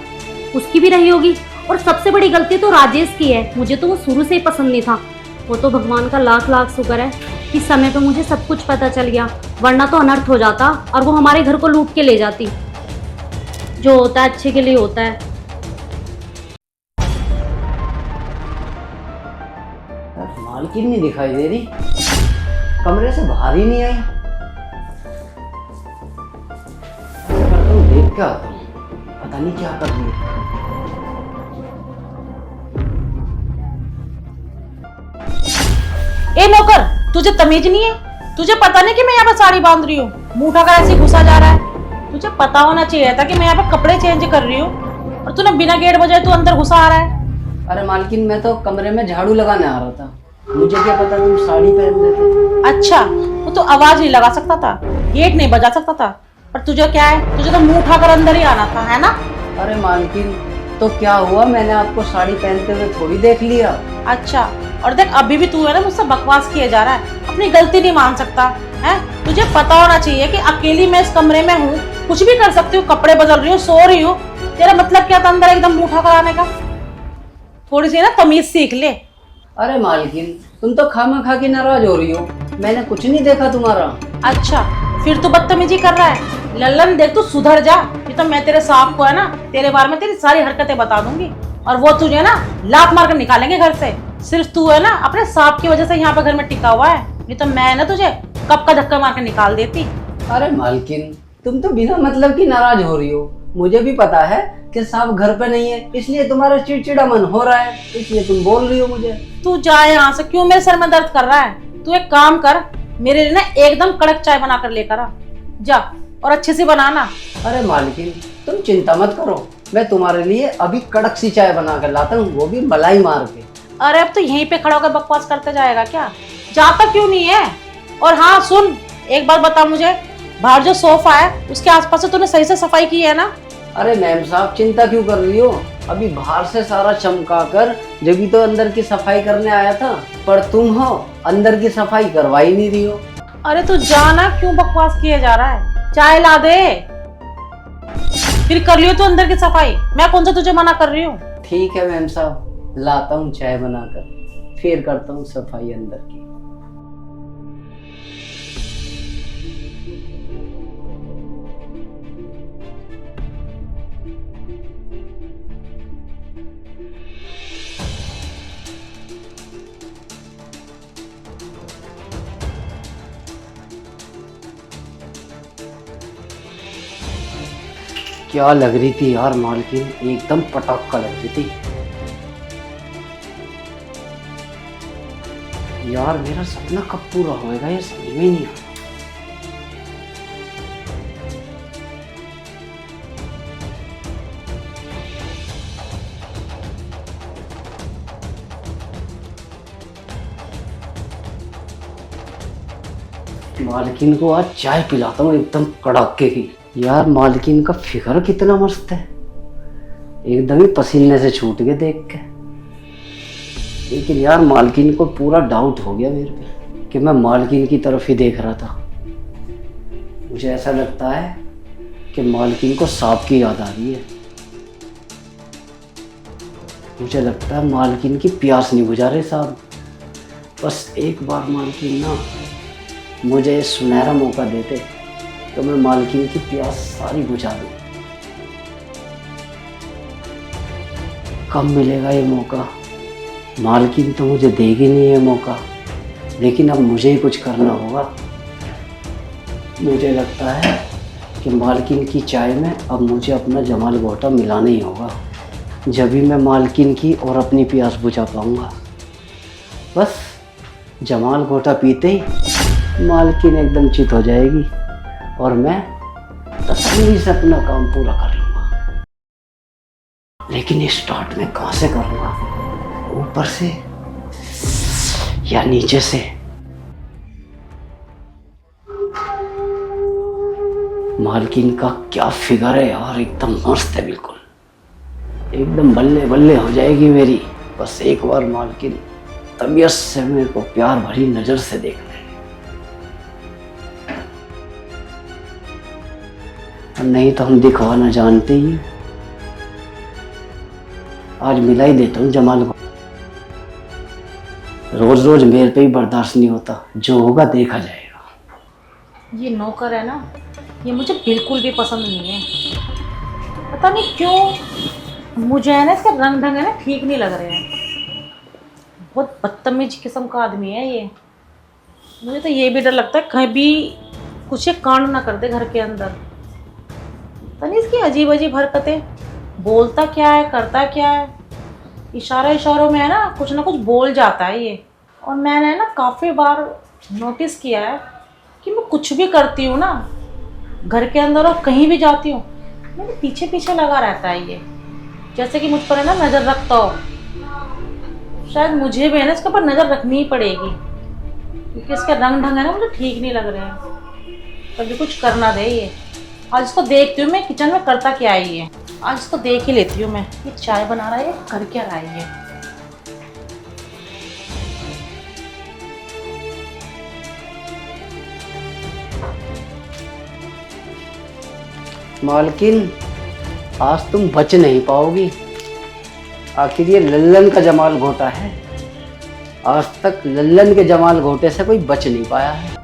उसकी भी रही होगी। और सबसे बड़ी गलती तो राजेश की है, मुझे तो वो शुरू से ही पसंद नहीं था। वो तो भगवान का लाख लाख शुक्र है कि समय पे मुझे सब कुछ पता चल गया, वरना तो अनर्थ हो जाता और वो हमारे घर को लूट के ले जाती। जो होता है अच्छे के लिए होता है। मालकिन नहीं दिखाई दे रही, कमरे से बाहर ही नहीं आई। देख क्या आता हूँ, पता नहीं क्या कर रही है। ए नौकर, तुझे तमीज नहीं है? तुझे पता नहीं कि मैं यहाँ पर साड़ी बांध रही हूँ? मुंह उठाकर ऐसे घुसा जा रहा है। तुझे पता होना चाहिए था कि मैं यहाँ पर कपड़े चेंज कर रही हूँ और तूने बिना गेट बजाए तू अंदर घुसा आ रहा है। अरे मालकिन, मैं तो कमरे में झाड़ू लगाने आ रहा था, मुझे क्या पता तुम साड़ी पहन लेते। अच्छा, वो तो आवाज नहीं लगा सकता था, गेट नहीं बजा सकता था, पर तुझे क्या है, तुझे तो मुंह उठाकर अंदर ही आना था, है ना? अरे मालकिन, तो क्या हुआ, मैंने आपको साड़ी पहनते हुए थोड़ी देख लिया। अच्छा, और देख अभी भी तू है ना मुझसे बकवास किए जा रहा है, अपनी गलती नहीं मान सकता है। तुझे पता होना चाहिए कि अकेली मैं इस कमरे में हूँ, कुछ भी कर सकती हूँ, कपड़े बदल रही हूँ, सो रही हूँ। तेरा मतलब क्या था अंदर एकदम मुंह उठाकर आने का? थोड़ी सी ना तमीज सीख ले। अरे मालकिन, तुम तो खामा खा के नाराज हो रही हो, मैंने कुछ नहीं देखा तुम्हारा। अच्छा, फिर तू बदतमीजी कर रहा है? लल्लन देख, तू सुधर जा, ये तो मैं तेरे सांप को है ना, तेरे बारे में तेरी सारी हरकतें बता दूंगी और वो तुझे ना लात मार कर निकालेंगे घर से। सिर्फ तू है ना अपने सांप की वजह से यहाँ पे घर में टिका हुआ है, नहीं तो मैं ना तुझे कब का धक्का मार कर निकाल देती। अरे मालकिन, तुम तो बिना मतलब की नाराज हो रही हो, मुझे भी पता है कि सांप घर पे नहीं है, इसलिए तुम्हारा चिड़चिड़ा मन हो रहा है, इसलिए तुम बोल रही हो मुझे। तू जा यहाँ से, क्यों मेरे सर में दर्द कर रहा है? तू एक काम कर, मेरे लिए ना एकदम कड़क चाय बना कर लेकर आ, जा, और अच्छे से बनाना। अरे मालकिन, तुम चिंता मत करो, मैं तुम्हारे लिए अभी कड़क सी चाय बना कर लाता हूँ, वो भी मलाई मार के। अरे अब तो यहीं पे खड़ा होकर बकवास करते जाएगा क्या? जाता क्यों नहीं है? और हाँ सुन, एक बात बता मुझे, बाहर जो सोफा है उसके आसपास से तूने सही से सफाई की है ना? अरे मैम साहब, चिंता क्यों कर रही हो, अभी बाहर से सारा चमका कर जब तो अंदर की सफाई करने आया था, पर तुम हो अंदर की सफाई करवा ही नहीं रही हो। अरे तू जाना, क्यों बकवास किए जा रहा है? चाय ला दे, फिर कर लियो तू अंदर की सफाई, मैं कौन सा तुझे मना कर रही हूँ। ठीक है मैम साहब, लाता हूँ चाय बनाकर, फिर करता हूँ सफाई अंदर की। क्या लग रही थी यार मालकिन, एकदम पटाखा लग रही थी यार। मेरा सपना कब पूरा होएगा ये समझ में ही नहीं आ रहा। मालकिन को आज चाय पिलाता हूँ एकदम कड़ाके की। यार मालकिन का फिगर कितना मस्त है, एकदम ही पसीने से छूट गए देख के। लेकिन यार मालकिन को पूरा डाउट हो गया मेरे पे कि मैं मालकिन की तरफ ही देख रहा था। मुझे ऐसा लगता है कि मालकिन को सांप की याद आ रही है। मुझे लगता है मालकिन की प्यास नहीं बुझा रहे साहब। बस एक बार मालकिन ना मुझे ये सुनहरा मौका देते तो मैं मालकिन की प्यास सारी बुझा दूं। कब मिलेगा ये मौका? मालकिन तो मुझे देगी नहीं ये मौका, लेकिन अब मुझे ही कुछ करना होगा। मुझे लगता है कि मालकिन की चाय में अब मुझे अपना जमाल घोटा मिलाना ही होगा, जब भी मैं मालकिन की और अपनी प्यास बुझा पाऊंगा। बस जमाल घोटा पीते ही मालकिन एकदम चित हो जाएगी और मैं तसल्ली से अपना काम पूरा कर लूँगा। लेकिन ये स्टार्ट में कहाँ से करूँगा, ऊपर से या नीचे से? मालकिन का क्या फिगर है यार, एकदम मस्त है, बिल्कुल एकदम बल्ले बल्ले हो जाएगी मेरी। बस एक बार मालकिन तबीयत से मेरे को प्यार भरी नजर से देख ले, नहीं तो हम दिखाना जानते ही। आज मिला ही देता हूँ जमाल को। रोज रोज मेरे पे ही बर्दाश्त नहीं होता, जो होगा देखा जाएगा। ये नौकर है ना, ये मुझे बिल्कुल भी पसंद नहीं है। पता नहीं क्यों मुझे है ना इसका रंग ढंग है ना ठीक नहीं लग रहे हैं। बहुत बदतमीज किस्म का आदमी है ये। मुझे तो ये भी डर लगता है कहीं भी कुछ ये कांड ना कर दे घर के अंदर। पता नहीं इसकी अजीब अजीब हरकतें, बोलता क्या है करता क्या है, इशारों में है ना कुछ बोल जाता है ये। और मैंने ना काफ़ी बार नोटिस किया है कि मैं कुछ भी करती हूँ ना घर के अंदर और कहीं भी जाती हूँ, मेरे पीछे पीछे लगा रहता है ये, जैसे कि मुझ पर है ना नज़र रखता हो। शायद मुझे भी है ना इसके ऊपर नज़र रखनी ही पड़ेगी, क्योंकि इसके रंग ढंग है ना मुझे ठीक नहीं लग रहे हैं। कभी कुछ करना दे ये। आज इसको देखती हूँ मैं किचन में करता क्या है ये। आज इसको देख ही लेती हूँ मैं, ये चाय बना रहा है कर क्या रहा है ये। मालकिन आज तुम बच नहीं पाओगी। आखिर ये लल्लन का जमाल घोटा है, आज तक लल्लन के जमाल घोटे से कोई बच नहीं पाया है।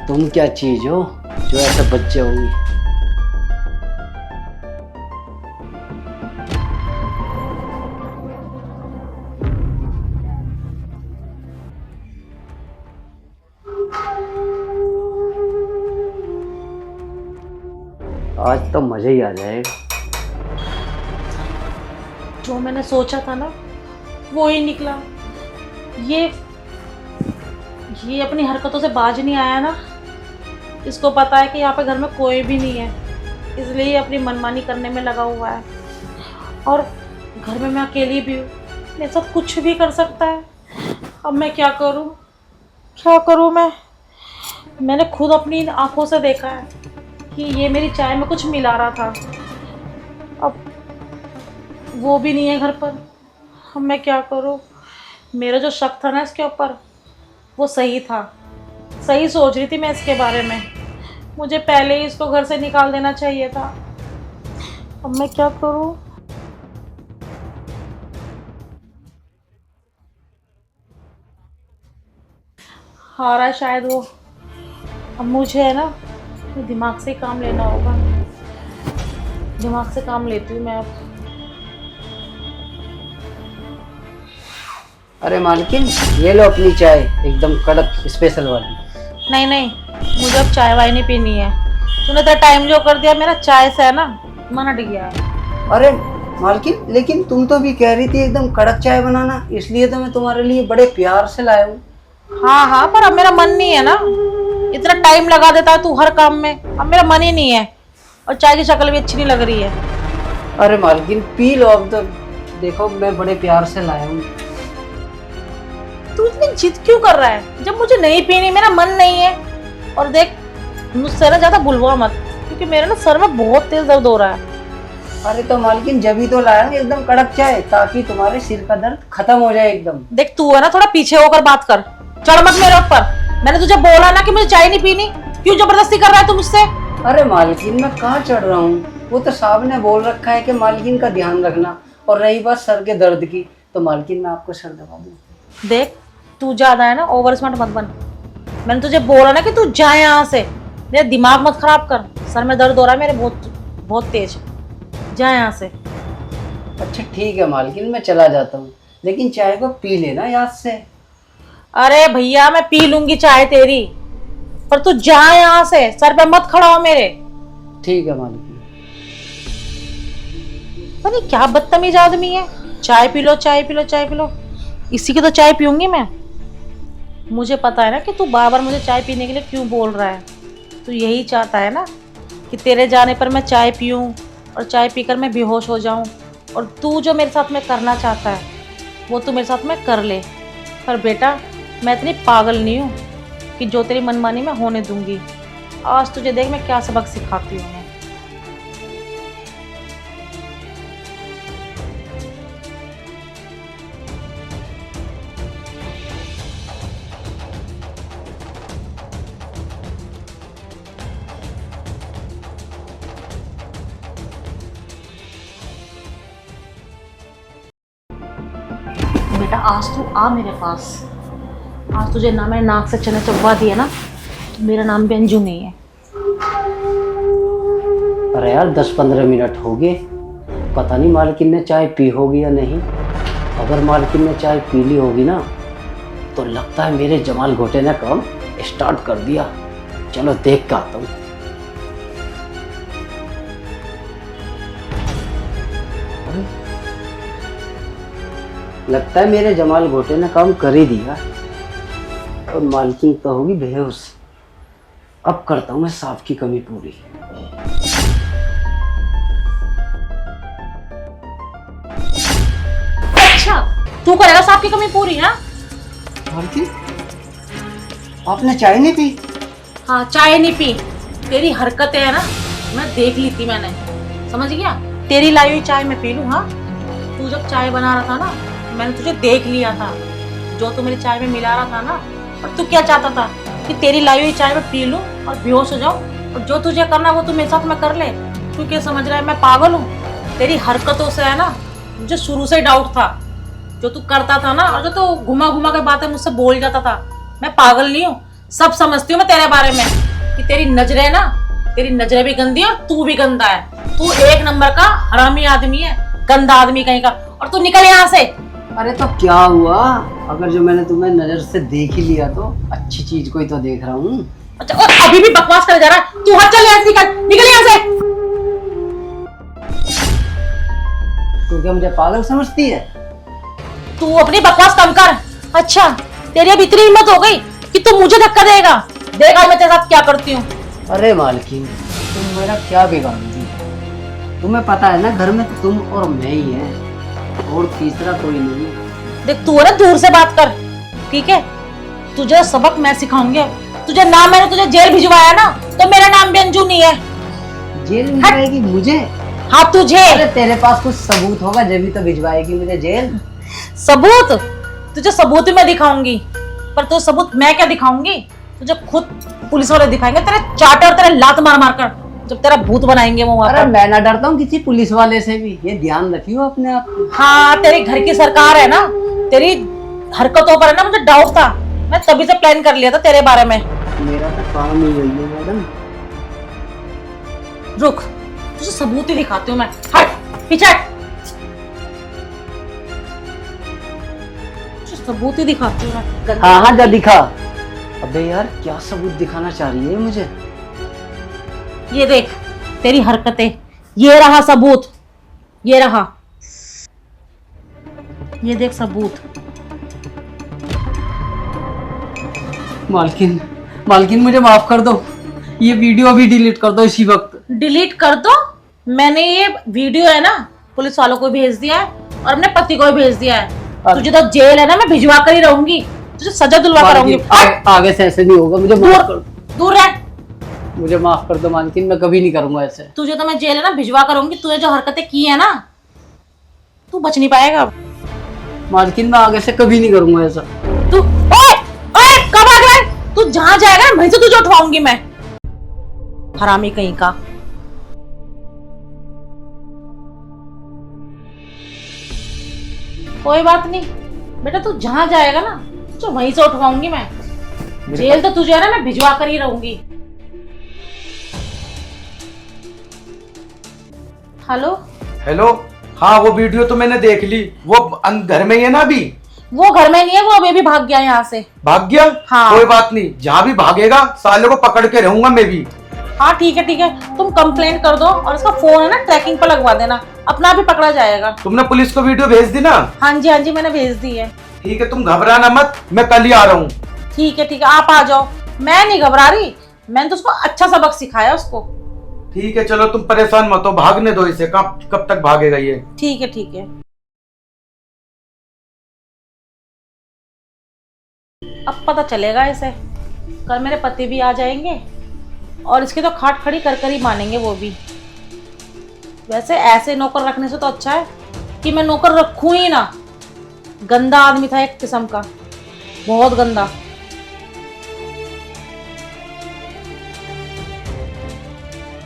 तुम क्या चीज हो जो ऐसे बच्चे होंगी? आज तो मजा ही आ जाएगा। जो मैंने सोचा था ना वो ही निकला। ये अपनी हरकतों से बाज नहीं आया ना। इसको पता है कि यहाँ पे घर में कोई भी नहीं है, इसलिए ये अपनी मनमानी करने में लगा हुआ है। और घर में मैं अकेली भी हूँ, मेरे साथ कुछ भी कर सकता है। अब मैं क्या करूँ मैंने खुद अपनी आंखों से देखा है कि ये मेरी चाय में कुछ मिला रहा था। अब वो भी नहीं है घर पर। अब मैं क्या करूँ? मेरा जो शक था ना इसके ऊपर वो सही था, सही सोच रही थी मैं इसके बारे में। मुझे पहले ही इसको घर से निकाल देना चाहिए था। अब मैं क्या करूँ? हारा है शायद वो। अब मुझे है ना दिमाग से काम लेना होगा। दिमाग से काम लेती हूँ मैं अब। अरे मालकिन ये लो अपनी चाय, एकदम कड़क स्पेशल वाली। नहीं मुझे अब चाय वाय नहीं पीनी है। तूने तो टाइम जो कर दिया मेरा चाय से है ना मन हट गया है। अरे मालकिन, लेकिन तुम तो भी कह रही थी एकदम कड़क चाय बनाना, इसलिए तो मैं तुम्हारे लिए बड़े प्यार से लाया हूँ। हाँ हाँ, पर अब मेरा मन नहीं है ना, इतना टाइम लगा देता है तू हर काम में, अब मेरा मन ही नहीं है और चाय की शक्ल भी अच्छी नहीं लग रही है। अरे मालकिन पी लो अब तो, देखो मैं बड़े प्यार से लाया हूँ। तू इतनी जिद क्यों कर रहा है जब मुझे नहीं पीनी, मेरा मन नहीं है। और देख मुझसे ना ज्यादा बुलवा मत, क्योंकि मेरे ना सर में बहुत तेज दर्द हो रहा है। अरे तो मालकिन जब ही तो लाया हूँ एकदम कड़क चाय, ताकि तुम्हारे सिर का दर्द खत्म हो जाए एकदम। देख तू है ना थोड़ा पीछे होकर बात कर, चढ़ मत मेरे ऊपर। मैंने तुझे बोला ना कि मुझे चाय नहीं पीनी, क्यों जबरदस्ती कर रहा है तू मुझसे? अरे मालकिन मैं कहाँ चढ़ रहा हूँ, वो तो साहब ने बोल रखा है कि मालकिन का ध्यान रखना। और रही बात सर के दर्द की, तो मालकिन मैं आपको सर दबा दूँ। देख तू ज्यादा है ना ओवर स्मार्ट मत बन। मैंने तुझे बोला ना कि तू जा यहाँ से, मेरा दिमाग मत खराब कर। सर में दर्द हो रहा है मेरे बहुत बहुत तेज, जा यहाँ से। अच्छा ठीक है मालकिन, मैं चला जाता हूँ, लेकिन चाय को पी लेना याद से। अरे भैया मैं पी लूंगी चाय तेरी, पर तू जा यहाँ से, सर पे मत खड़ा हो मेरे। ठीक है मालकिन। पता नहीं क्या बदतमीज आदमी है, चाय पी लो चाय पी लो चाय पी लो, इसी की तो चाय पीऊंगी मैं। मुझे पता है ना कि तू बार बार मुझे चाय पीने के लिए क्यों बोल रहा है। तू यही चाहता है ना कि तेरे जाने पर मैं चाय पीऊं और चाय पीकर मैं बेहोश हो जाऊं, और तू जो मेरे साथ में करना चाहता है वो तू मेरे साथ में कर ले। पर बेटा मैं इतनी पागल नहीं हूँ कि जो तेरी मनमानी मैं होने दूंगी। आज तुझे देख मैं क्या सबक सिखाती हूँ। मैं बेटा आज तू आ मेरे पास, आज तुझे ना मेरे नाक से चने चबवा दिया ना, तो मेरा नाम भी अंजू नहीं है। अरे यार 10-15 मिनट हो गए, पता नहीं मालकिन ने चाय पी होगी या नहीं। अगर मालकिन ने चाय पी ली होगी ना, तो लगता है मेरे जमाल घोटे ने काम स्टार्ट कर दिया। चलो देख के आता हूँ। लगता है मेरे जमाल घोटे ने काम कर ही दिया, और मालकिन तो होगी बेहोश। अब करता हूँ मैं सांप की कमी पूरी। अच्छा तू करेगा सांप की कमी पूरी? हाँ मालकिन आपने चाय नहीं पी? हाँ चाय नहीं पी, तेरी हरकतें है ना मैं देख ली थी, मैंने समझ गया। तेरी लाई हुई चाय मैं पी लूँ? हाँ तू जब चाय बना रहा था ना मैंने तुझे देख लिया था, जो तू मेरी चाय में मिला रहा था ना। और तू क्या चाहता था कि तेरी लाई हुई चाय में पी लूं और बेहोश हो जाऊं, और जो तुझे करना वो तू मेरे साथ में कर ले। तू क्या समझ रहा है मैं पागल हूँ? तेरी हरकतों से है ना मुझे शुरू से डाउट था, जो तू करता था ना, और जो तू घुमा घुमा के बातें मुझसे बोल जाता था। मैं पागल नहीं हूँ, सब समझती हूँ मैं तेरे बारे में, कि तेरी नजरें ना, तेरी नजरें भी गंदी है और तू भी गंदा है। तू एक नंबर का हरामी आदमी है, गंदा आदमी कहीं का। और तू निकल यहाँ से। अरे तो क्या हुआ, अगर जो मैंने तुम्हें नजर से देख ही लिया तो अच्छी चीज को ही तो देख रहा हूँ। अच्छा और अभी भी बकवास कर जा रहा है? तू हाथ चल यहाँ से, निकल निकल यहाँ से। तू क्या मुझे पागल समझती है? तू अपनी बकवास कम कर। अच्छा तेरी अब इतनी हिम्मत हो गई कि तू मुझे धक्का देगा? देखा मैं तेरे साथ क्या करती हूँ। अरे मालकिन तुम मेरा क्या बिगाड़ती हो? तुम्हें पता है ना घर में तो तुम और मैं ही हैं, और तीसरा कोई नहीं। देख तू है ना दूर से बात कर, ठीक है? तुझे सबक मैं सिखाऊंगी। तुझे नाम, मैंने तुझे जेल भिजवाया ना, तो मेरा नाम भी अंजू नहीं है। जेल भिजवाएगी मुझे? हाँ तुझे। अरे तेरे पास कुछ सबूत होगा जब भी तो भिजवाएगी मुझे जेल। सबूत? तुझे सबूत मैं दिखाऊंगी, पर तो सबूत मैं क्या दिखाऊंगी, तुझे खुद पुलिस वाले दिखाएंगे। तेरे चाटे और तेरे लात मार मार कर जब तेरा भूत बनाएंगे वो वहां पर। अरे मैं ना डरता हूँ किसी पुलिस वाले से भी, ये ध्यान रखियो अपने आप। हाँ तेरे घर की सरकार है ना, तेरी हरकतों पर है ना मुझे डाउट था। मैं तभी से प्लान कर लिया था तेरे बारे में। मेरा तो काम ही यही है मैडम। रुक तुझे सबूत ही दिखाती हूँ मैं। हट पीछे हट, तुझे सबूत ही दिखाती हूँ मैं। हाँ हाँ जा दिखा। अबे यार क्या सबूत दिखाना चाह रही है मुझे? ये देख तेरी हरकतें, ये रहा सबूत, ये रहा, ये देख सबूत। मालकिन, मालकिन मुझे माफ कर दो, ये वीडियो अभी डिलीट कर दो इसी वक्त। डिलीट कर दो? मैंने ये वीडियो है ना पुलिस वालों को भेज दिया है और अपने पति को भी भेज दिया है। तुझे तो जेल है ना, मैं भिजवा कर ही रहूंगी, तुझे सजा दिलवा कर रहूंगी। आगे से ऐसे नहीं होगा, मुझे माफ कर दो। दूर रह, मुझे माफ कर दो मालकिन, मैं कभी नहीं करूंगा ऐसे। तुझे तो मैं जेल है ना भिजवा कर रहूंगी। तूने जो हरकतें की है ना, तू बच नहीं पाएगा अब। मालकिन मैं आगे से कभी नहीं करूंगा ऐसा। तू ओए ओए कब आ गया? तू जहां जाएगा वहीं से तुझे उठवाऊंगी मैं, हरामी कहीं का। कोई बात नहीं बेटा, तू जहां जाएगा ना तुझे वहीं से उठवाऊंगी मैं। जेल तो तुझे है ना मैं भिजवा कर ही रहूंगी। हेलो हेलो, हाँ वो वीडियो तो मैंने देख ली, वो घर में ही है ना अभी? वो घर में नहीं है, वो अभी भी भाग गया यहाँ से। भाग गया? हाँ। कोई बात नहीं, जहाँ भी भागेगा साले को पकड़ के रहूंगा मैं भी। हाँ ठीक है, तुम कंप्लेंट कर दो और उसका फोन है ना ट्रैकिंग पर लगवा देना, अपना भी पकड़ा जाएगा। तुमने पुलिस को वीडियो भेज दी ना? हाँ जी मैंने भेज दी है। ठीक है, तुम घबराना मत, मैं कल ही आ रहा हूँ। ठीक है आप आ जाओ, मैं नहीं घबरा रही, मैंने तो उसको अच्छा सबक सिखाया उसको। ठीक है चलो, तुम परेशान मत हो, भागने दो इसे, कब तक भागेगा ये। ठीक है। अब पता चलेगा इसे, कल मेरे पति भी आ जाएंगे और इसकी तो खाट खड़ी कर ही मानेंगे वो भी। वैसे ऐसे नौकर रखने से तो अच्छा है कि मैं नौकर रखूं ही ना। गंदा आदमी था एक किस्म का, बहुत गंदा।